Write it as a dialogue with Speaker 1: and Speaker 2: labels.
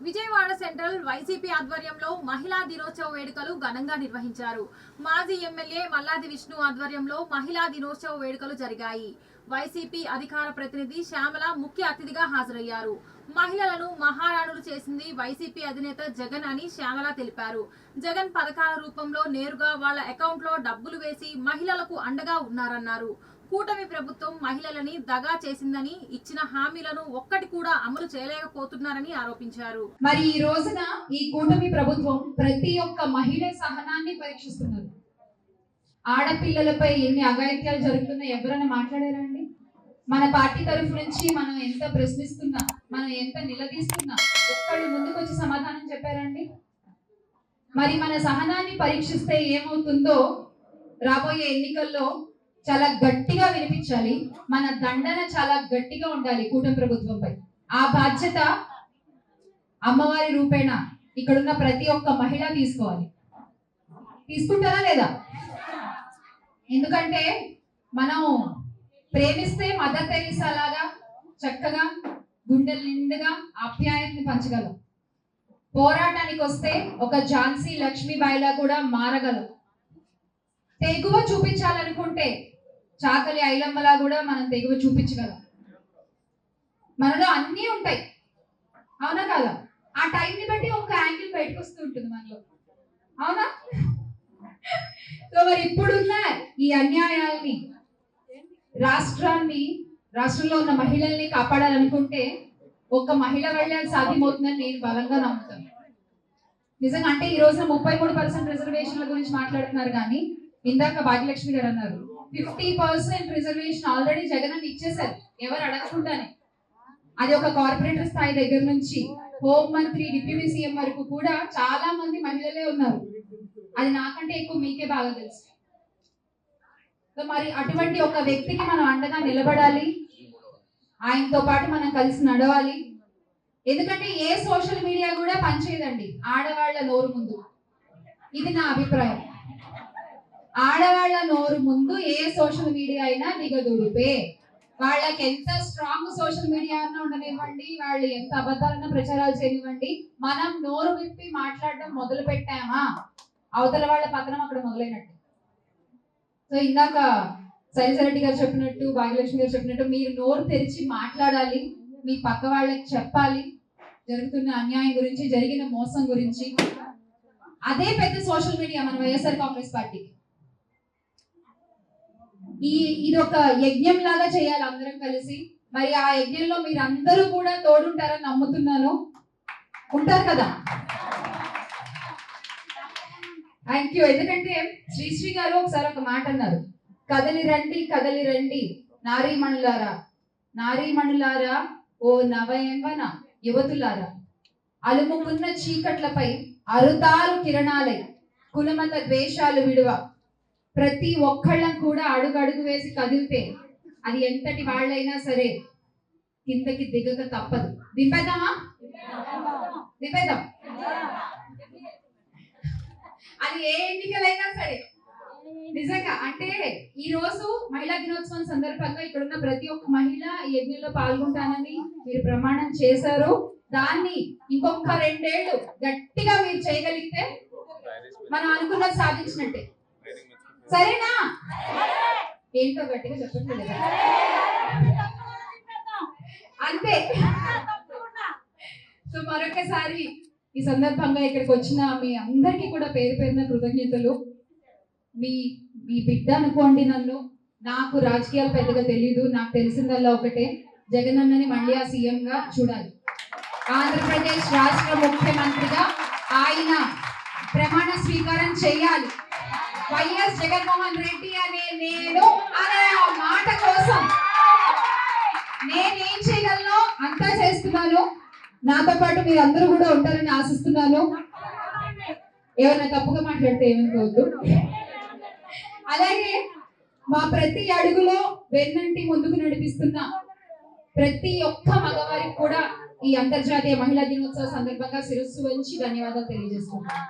Speaker 1: Vijayawada central YCP ఆధ్వర్యంలో మహిళా దినోత్సవ వేడుకలు ఘనంగా నిర్వహించారు. మాజీ ఎమ్మెల్యే మల్లాది విష్ణు ఆధ్వర్యంలో మహిళా దినోత్సవ వేడుకలు జరిగాయి. వైసీపీ అధికార ప్రతినిధి శ్యామల ముఖ్య అతిథిగా హాజరయ్యారు. మహిళలను మహారాణులు చేసింది వైసీపీ అధినేత జగన్ అని శ్యామల తెలిపారు. జగన్ పథకాల రూపంలో నేరుగా వాళ్ళ అకౌంట్లో డబ్బులు వేసి మహిళలకు అండగా ఉన్నారన్నారు. కూటమి ప్రభుత్వం మహిళలని దగా చేసిందని, ఇచ్చిన హామీలను ఒక్కటి కూడా అమలు చేయలేకపోతున్నారని ఆరోపించారు.
Speaker 2: మరి ఈ రోజున ఈ కూటమి ప్రభుత్వం ప్రతి ఒక్క మహిళ సహనాన్ని పరీక్షిస్తున్నారు. ఆడపిల్లలపై ఎన్ని అఘాయిత్యాలు జరుగుతున్నా ఎవరైనా మాట్లాడారండి? మన పార్టీ తరఫు నుంచి మనం ఎంత ప్రశ్నిస్తున్నా, మనం ఎంత నిలదీస్తున్నా ఒక్కళ్ళు ముందుకు వచ్చి సమాధానం చెప్పారండి? మరి మన సహనాన్ని పరీక్షిస్తే ఏమవుతుందో రాబోయే ఎన్నికల్లో చాలా గట్టిగా వినిపించాలి. మన దండన చాలా గట్టిగా ఉండాలి కూటమి ప్రభుత్వంపై. ఆ బాధ్యత అమ్మవారి రూపేణ ఇక్కడున్న ప్రతి ఒక్క మహిళ తీసుకోవాలి. తీసుకుంటారా లేదా? ఎందుకంటే మనం ప్రేమిస్తే మదర్ తెరీసా లాగా చక్కగా గుండెల నిండుగా ఆప్యాయతని పంచగలం. పోరాటానికి వస్తే ఒక ఝాన్సీ లక్ష్మీబాయిలా కూడా మారగలం. తెగువ చూపించాలనుకుంటే చాకలి ఐలమ్మలా కూడా మనం తెగువ చూపించగలం. మనలో అన్నీ ఉంటాయి, అవునా కాదా? ఆ టైంని బట్టి ఒక యాంగిల్ బయటకు వస్తూ ఉంటుంది మనలో, అవునా? సో మరి ఇప్పుడున్న ఈ అన్యాయాల్ని, రాష్ట్రంలో ఉన్న మహిళల్ని కాపాడాలనుకుంటే ఒక్క మహిళ వల్ల సాధ్యమవుతుందని నేను బలంగా నమ్ముతాను. నిజంగా అంటే ఈ రోజున 33% రిజర్వేషన్ల గురించి మాట్లాడుతున్నారు, కానీ ఇందాక భాగ్యలక్ష్మి గారు అన్నారు 50% రిజర్వేషన్ ఆల్రెడీ జగన్ అని ఇచ్చేసారు ఎవరు అడగకుండానే. అది ఒక కార్పొరేటర్ స్థాయి దగ్గర నుంచి హోం మంత్రి, డిప్యూటీ సీఎం వరకు కూడా చాలా మంది మహిళలే ఉన్నారు. అది నాకంటే ఎక్కువ మీకే బాగా తెలుసు. మరి అటువంటి ఒక వ్యక్తికి మనం అండగా నిలబడాలి, ఆయనతో పాటు మనం కలిసి నడవాలి. ఎందుకంటే ఏ సోషల్ మీడియా కూడా పనిచేయదండి ఆడవాళ్ల నోరు ముందు. ఇది నా అభిప్రాయం. ఆడవాళ్ల నోరు ముందు ఏ సోషల్ మీడియా అయినా దిగదుడిపే. వాళ్ళకి ఎంత స్ట్రాంగ్ సోషల్ మీడియా అన్నా ఉండనివ్వండి, వాళ్ళు ఎంత అబద్ధాలన్నా ప్రచారాలు చేయనివ్వండి, మనం నోరు విప్పి మాట్లాడడం మొదలు పెట్టామా అవతల వాళ్ళ పతనం అక్కడ మొదలైనట్టు. సో ఇందాక సైజరెడ్డి గారు చెప్పినట్టు, భాగ్యలక్ష్మి గారు చెప్పినట్టు మీరు నోరు తెరిచి మాట్లాడాలి, మీ పక్క వాళ్ళకి చెప్పాలి జరుగుతున్న అన్యాయం గురించి, జరిగిన మోసం గురించి. అదే పెద్ద సోషల్ మీడియా మన వైఎస్ఆర్ కాంగ్రెస్ పార్టీకి. ఇది ఒక యజ్ఞం లాగా చేయాలి అందరం కలిసి. మరి ఆ యజ్ఞంలో మీరు అందరూ కూడా తోడుంటారని నమ్ముతున్నాను. ఉంటారు కదా? Thank you. ఎందుకంటే శ్రీశ్రీ గారు ఒకసారి ఒక మాట అన్నారు, కదలి రండి కదలి రండి నారీమణులారా, నారీమణులారా ఓ నవయవన యువతులారా, అలుముకున్న చీకట్లపై అరుతారు కిరణాలై కులమత ద్వేషాలు విడువ, ప్రతి ఒక్కళ్ళం కూడా అడుగు వేసి కదిలితే అది ఎంతటి వాళ్ళైనా సరే కిందకి దిగక తప్పదు. దింపేద్దామా? దింపేద్దాం. అది ఏ ఎన్నికలైనా సరే. నిజంగా అంటే ఈ రోజు మహిళా దినోత్సవం సందర్భంగా ఇక్కడున్న ప్రతి ఒక్క మహిళ ఈ యజ్ఞంలో పాల్గొంటానని మీరు ప్రమాణం చేశారు. దాన్ని ఇంకొక 2 ఏళ్ళు గట్టిగా మీరు చేయగలిగితే మనం అనుకున్నది సాధించినట్టే. సరేనా? ఏంటో గట్టిగా చెప్పట్లేదు అంతే. సో మరొకసారి ఈ సందర్భంగా ఇక్కడికి వచ్చిన మీ అందరికీ కూడా పేరు పేరున కృతజ్ఞతలు. మీ బిడ్డ అనుకోండి నన్ను. నాకు రాజకీయాలు పెద్దగా తెలీదు. నాకు తెలిసిందల్లా ఒకటే, జగన్ అన్నని మళ్ళీ ఆ సీఎం గా చూడాలి. ఆంధ్రప్రదేశ్ రాష్ట్ర ముఖ్యమంత్రిగా ఆయన ప్రమాణ స్వీకారం చేయాలి. వైఎస్ జగన్మోహన్ రెడ్డి అనే నేను అనే ఆ మాట కోసం నేనేం చేయగలను అంతా చేస్తున్నాను. నాతో పాటు మీరు అందరూ కూడా ఉంటారని ఆశిస్తున్నాను. ఏమైనా తప్పుగా మాట్లాడితే ఏమనుకోవద్దు. అలాగే మా ప్రతి అడుగులో వెన్నంటి ముందుకు నడిపిస్తున్న ప్రతి ఒక్క మగవారికి కూడా ఈ అంతర్జాతీయ మహిళా దినోత్సవ సందర్భంగా శిరస్సు వంచి ధన్యవాదాలు తెలియజేస్తున్నాను.